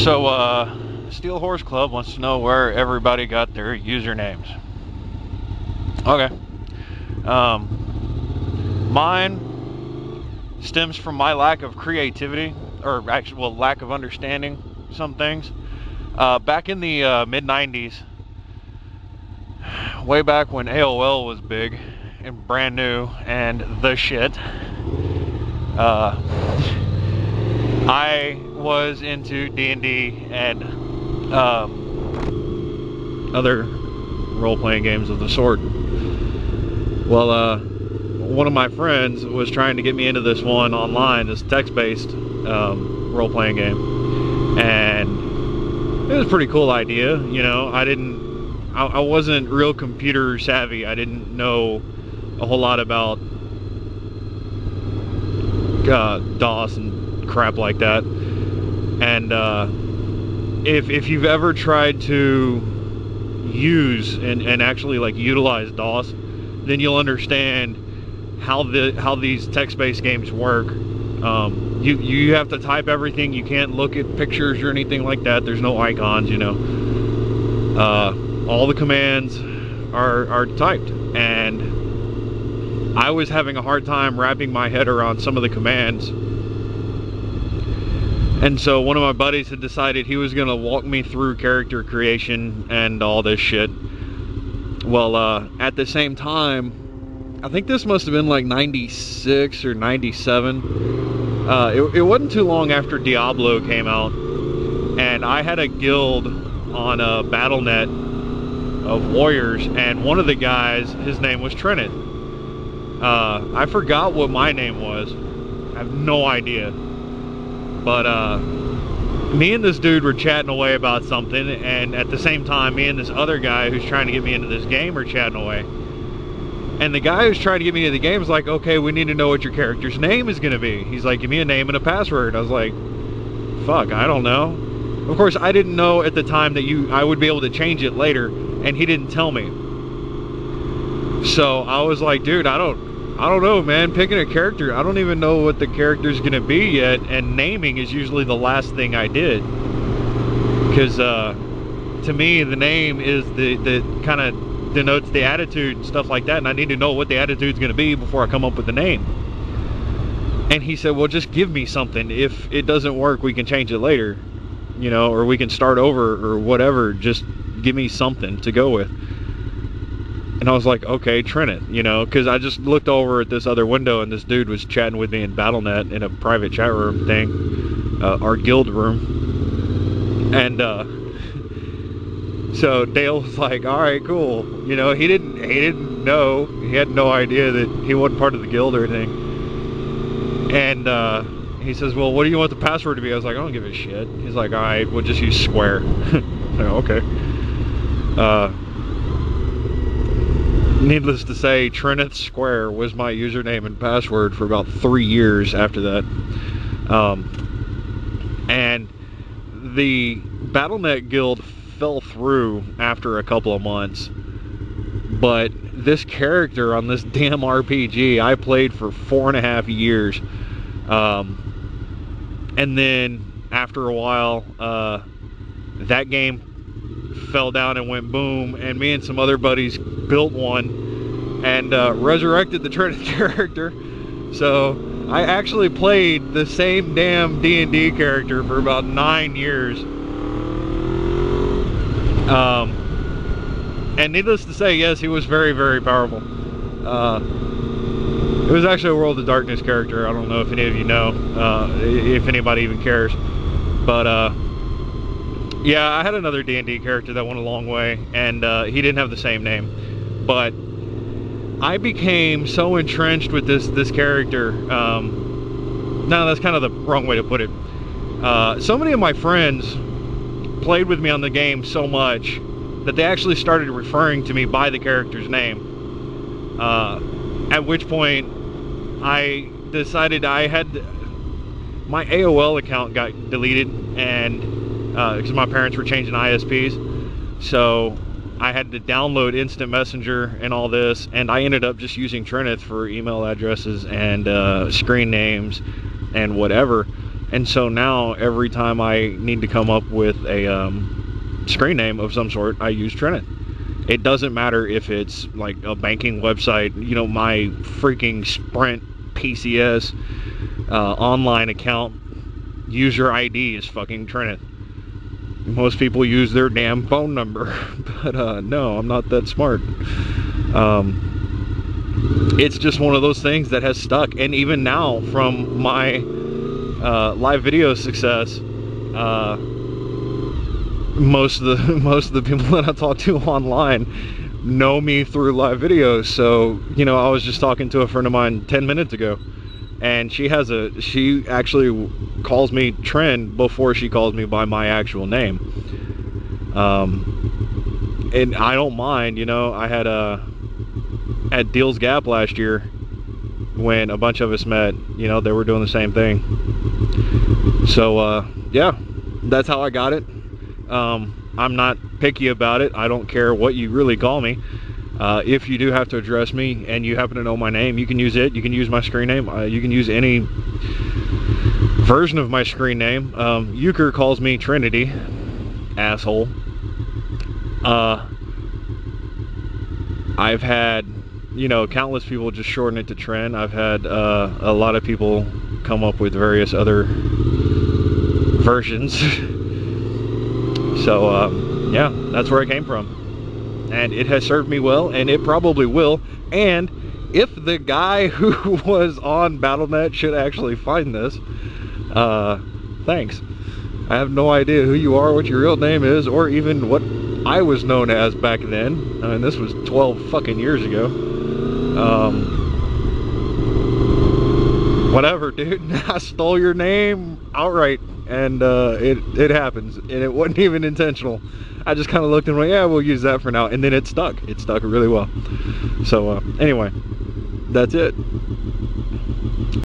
So, SteelHorseClub wants to know where everybody got their usernames. Okay. Mine stems from my lack of creativity, or actually, well, lack of understanding some things. Back in the mid-90s, way back when AOL was big and brand new and the shit, I was into D&D and other role-playing games of the sort. Well, one of my friends was trying to get me into this one online, this text-based role-playing game, and it was a pretty cool idea. You know, I wasn't real computer savvy. I didn't know a whole lot about DOS and crap like that. And if you've ever tried to use and actually like utilize DOS, then you'll understand how these text-based games work. You have to type everything. You can't look at pictures or anything like that. There's no icons, you know. All the commands are typed, and I was having a hard time wrapping my head around some of the commands. And so one of my buddies had decided he was going to walk me through character creation and all this shit. Well, at the same time, I think this must have been like 96 or 97. It wasn't too long after Diablo came out, and I had a guild on a Battle.net of warriors, and one of the guys, his name was Trinith. I forgot what my name was. I have no idea. But me and this dude were chatting away about something, and at the same time, me and this other guy who's trying to get me into this game are chatting away. And the guy who's trying to get me into the game is like, okay, we need to know what your character's name is going to be. He's like, give me a name and a password. I was like, fuck, I don't know. Of course, I didn't know at the time that I would be able to change it later, and he didn't tell me. So I was like, dude, I don't know, man. Picking a character, I don't even know what the character's gonna be yet, and naming is usually the last thing I did, because to me the name is the kind of denotes the attitude and stuff like that, and I need to know what the attitude's gonna be before I come up with the name. And he said, well, just give me something. If it doesn't work, we can change it later, you know, or we can start over or whatever. Just give me something to go with. And I was like, okay, Trinith, you know, because I just looked over at this other window and this dude was chatting with me in Battle.net in a private chat room thing, our guild room. And so Dale was like, all right, cool. You know, he didn't know, he had no idea that he wasn't part of the guild or anything. And he says, well, what do you want the password to be? I was like, I don't give a shit. He's like, all right, we'll just use square. Like, okay. Needless to say, Trinith Square was my username and password for about 3 years after that. And the Battle.net guild fell through after a couple of months. But this character on this damn RPG, I played for 4.5 years. And then after a while, that game fell down and went boom, and me and some other buddies built one and resurrected the Trinith character. So I actually played the same damn D&D character for about 9 years. And needless to say, yes, he was very, very powerful. It was actually a World of Darkness character. I don't know if any of you know, if anybody even cares. But yeah, I had another D&D character that went a long way, and he didn't have the same name. But I became so entrenched with this character. No, that's kind of the wrong way to put it. So many of my friends played with me on the game so much that they actually started referring to me by the character's name. At which point, I decided my AOL account got deleted, and because my parents were changing ISPs, so I had to download Instant Messenger and all this, and I ended up just using Trinith for email addresses and screen names and whatever. And so now every time I need to come up with a screen name of some sort, I use Trinith. It doesn't matter if it's like a banking website, you know, my freaking Sprint PCS online account user ID is fucking Trinith. Most people use their damn phone number, but no, I'm not that smart. It's just one of those things that has stuck. And even now, from my live video success, most of the people that I talk to online know me through live videos. So, you know, I was just talking to a friend of mine 10 minutes ago, and she actually calls me Trin before she calls me by my actual name. And I don't mind, you know. I had at Deals Gap last year, when a bunch of us met, you know, they were doing the same thing. So yeah, that's how I got it. I'm not picky about it. I don't care what you really call me. If you do have to address me and you happen to know my name, you can use it. You can use my screen name. You can use any version of my screen name. Euchre calls me Trinity, asshole. I've had, you know, countless people just shorten it to Trin. I've had a lot of people come up with various other versions. So yeah, that's where I came from. And it has served me well, and it probably will. And if the guy who was on BattleNet should actually find this, thanks. I have no idea who you are, what your real name is, or even what I was known as back then. I mean, this was 12 fucking years ago. Whatever, dude. I stole your name outright, and it happens, and it wasn't even intentional. I just kind of looked and went, yeah, we'll use that for now, and then it stuck. It stuck really well. So anyway, that's it.